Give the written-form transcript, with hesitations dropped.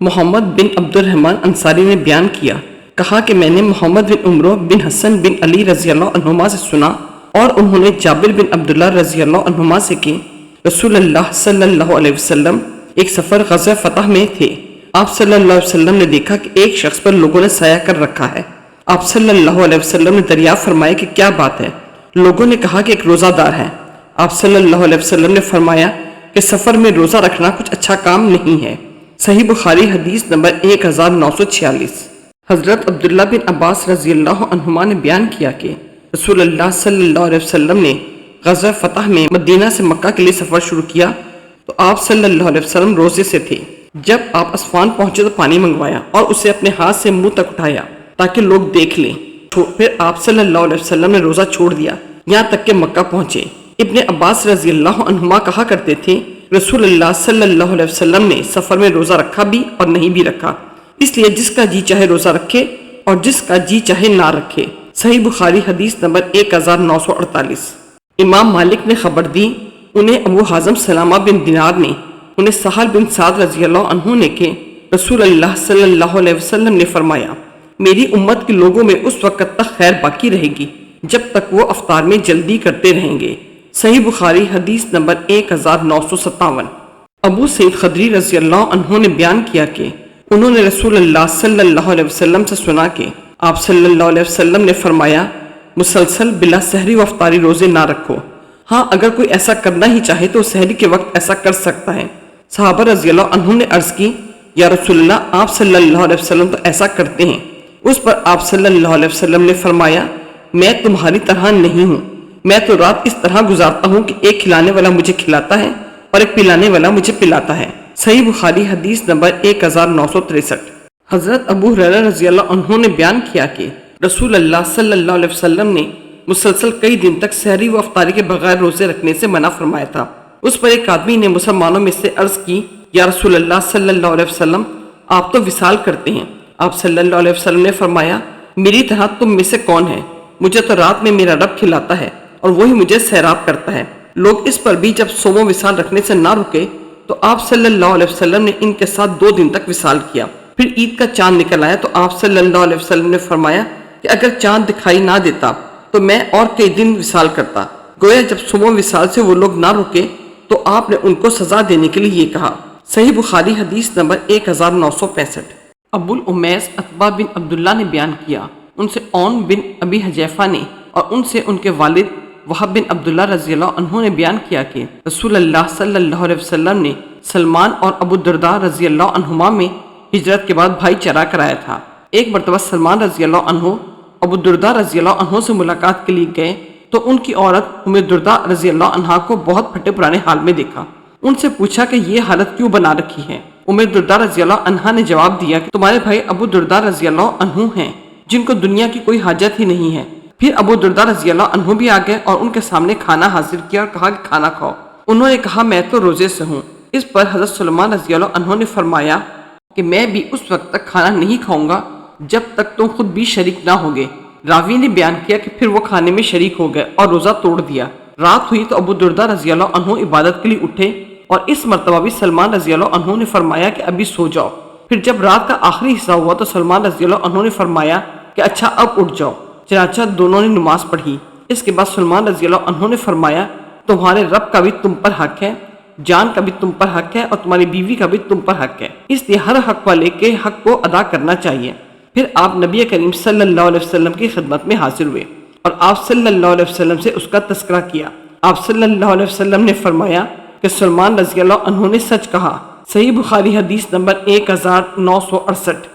محمد بن عبد الرحمن انصاری نے بیان کیا، کہا کہ میں نے محمد بن عمرو بن حسن بن علی رضی اللہ عنہما سے سنا اور انہوں نے جابر بن عبداللہ رضی اللہ عنہما سے کہ رسول اللہ صلی اللہ علیہ وسلم ایک سفر غزوہ فتح میں تھے۔ آپ صلی اللہ علیہ وسلم نے دیکھا کہ ایک شخص پر لوگوں نے سایہ کر رکھا ہے۔ آپ صلی اللہ علیہ وسلم نے دریافت فرمایا کہ کیا بات ہے؟ لوگوں نے کہا کہ ایک روزہ دار ہے۔ آپ صلی اللہ علیہ وسلم نے فرمایا کہ سفر میں روزہ رکھنا کچھ اچھا کام نہیں ہے۔ صحیح بخاری حدیث نمبر 1946۔ حضرت عبداللہ بن عباس رضی اللہ عنہما نے بیان کیا کہ رسول اللہ صلی اللہ علیہ وسلم نے غزوہ فتح میں مدینہ سے مکہ کے لیے سفر شروع کیا تو آپ صلی اللہ علیہ وسلم روزے سے تھے۔ جب آپ اسفان پہنچے تو پانی منگوایا اور اسے اپنے ہاتھ سے منہ تک اٹھایا تاکہ لوگ دیکھ لیں۔ پھر آپ صلی اللہ علیہ وسلم نے روزہ چھوڑ دیا یہاں تک کہ مکہ پہنچے۔ ابن عباس رضی اللہ عنہما کہا کرتے تھے رسول اللہ صلی اللہ علیہ وسلم نے سفر میں روزہ رکھا بھی اور نہیں بھی رکھا، اس لیے جس کا جی چاہے روزہ رکھے اور جس کا جی چاہے نہ رکھے۔ صحیح بخاری حدیث نمبر 1948۔ امام مالک نے خبر دی، انہیں ابو حازم سلامہ بن دینار نے، انہیں سہل بن سعد رضی اللہ عنہ نے کہ رسول اللہ صلی اللہ علیہ وسلم نے فرمایا میری امت کے لوگوں میں اس وقت تک خیر باقی رہے گی جب تک وہ افطار میں جلدی کرتے رہیں گے۔ صحیح بخاری حدیث نمبر 1957۔ ابو سعید خدری رضی اللہ عنہ نے بیان کیا کہ انہوں نے رسول اللہ صلی اللہ علیہ وسلم سے سنا کہ آپ صلی اللہ علیہ وسلم نے فرمایا مسلسل بلا سحری و افطاری روزے نہ رکھو، ہاں اگر کوئی ایسا کرنا ہی چاہے تو سحری کے وقت ایسا کر سکتا ہے۔ صحابہ رضی اللہ عنہ نے عرض کی یا رسول اللہ آپ صلی اللہ علیہ وسلم تو ایسا کرتے ہیں۔ اس پر آپ صلی اللہ علیہ وسلم نے فرمایا میں تمہاری طرح نہیں ہوں، میں تو رات اس طرح گزارتا ہوں کہ ایک کھلانے والا مجھے کھلاتا ہے اور ایک پلانے والا مجھے پلاتا ہے۔ صحیح بخاری حدیث نمبر 1963۔ حضرت ابو ہریرہ رضی اللہ عنہ نے بیان کیا کہ رسول اللہ صلی اللہ علیہ وسلم نے مسلسل کئی دن تک سحری و افطاری کے بغیر روزے رکھنے سے منع فرمایا تھا۔ اس پر ایک آدمی نے مسلمانوں میں سے عرض کی یا رسول اللہ صلی اللہ علیہ وسلم آپ تو وصال کرتے ہیں۔ آپ صلی اللہ علیہ وسلم نے فرمایا میری طرح تم میں سے کون ہے؟ مجھے تو رات میں میرا رب کھلاتا ہے اور وہی مجھے سیراب کرتا ہے۔ لوگ اس پر بھی جب صوم و وصال رکھنے سے نہ رکے تو آپ صلی اللہ علیہ وسلم نے ان کے ساتھ 2 دن تک وصال کیا۔ پھر عید کا چاند نکل آیا تو آپ صلی اللہ علیہ وسلم نے فرمایا کہ اگر چاند دکھائی نہ دیتا تو میں اور کئی دن وصال کرتا۔ گویا جب صوم و وصال سے وہ لوگ نہ رکے تو آپ نے ان کو سزا دینے کے لیے یہ کہا۔ صحیح بخاری حدیث نمبر 1965۔ ابو الامیس عتبہ بن عبداللہ نے بیان کیا، ان سے اون بن ابی حذیفہ نے اور ان سے ان کے والد وہب بن عبداللہ رضی اللہ عنہ نے بیان کیا کہ رسول اللہ صلی اللہ علیہ وسلم نے سلمان اور ابو الدرداء رضی اللہ عنہما میں ہجرت کے بعد بھائی چارہ کرایا تھا۔ ایک مرتبہ سلمان رضی اللہ عنہ ابو الدرداء رضی اللہ عنہ سے ملاقات کے لیے گئے تو ان کی عورت ام الدرداء رضی اللہ عنہا کو بہت پھٹے پرانے حال میں دیکھا۔ ان سے پوچھا کہ یہ حالت کیوں بنا رکھی ہے؟ ام الدرداء رضی اللہ عنہا نے جواب دیا کہ تمہارے بھائی ابو الدرداء رضی اللہ عنہ ہیں جن کو دنیا کی کوئی حاجت ہی نہیں ہے۔ پھر ابو الدرداء رضی اللہ عنہ بھی آ گئے اور ان کے سامنے کھانا حاضر کیا اور کہا کہ کھانا کھاؤ۔ انہوں نے کہا میں تو روزے سے ہوں۔ اس پر حضرت سلمان رضی اللہ عنہ نے فرمایا کہ میں بھی اس وقت تک کھانا نہیں کھاؤں گا جب تک تم خود بھی شریک نہ ہوگے۔ راوی نے بیان کیا کہ پھر وہ کھانے میں شریک ہو گئے اور روزہ توڑ دیا۔ رات ہوئی تو ابو الدرداء رضی اللہ عنہ عبادت کے لیے اٹھے اور اس مرتبہ بھی سلمان رضی اللہ عنہ نے فرمایا کہ ابھی سو جاؤ۔ پھر جب رات کا آخری حصہ ہوا تو سلمان رضی اللہ عنہ نے فرمایا کہ اچھا اب اٹھ جاؤ۔ چنانچہ دونوں نے نماز پڑھی۔ اس کے بعد سلمان رضی اللہ عنہ نے فرمایا تمہارے رب کا بھی تم پر حق ہے، جان کا بھی تم پر حق ہے اور تمہاری بیوی کا بھی تم پر حق ہے، اس لیے ہر حق والے کے حق کو ادا کرنا چاہیے۔ پھر آپ نبی کریم صلی اللہ علیہ وسلم کی خدمت میں حاضر ہوئے اور آپ صلی اللہ علیہ وسلم سے اس کا تذکرہ کیا۔ آپ صلی اللہ علیہ وسلم نے فرمایا کہ سلمان رضی اللہ عنہ نے سچ کہا۔ صحیح بخاری حدیث نمبر 1968۔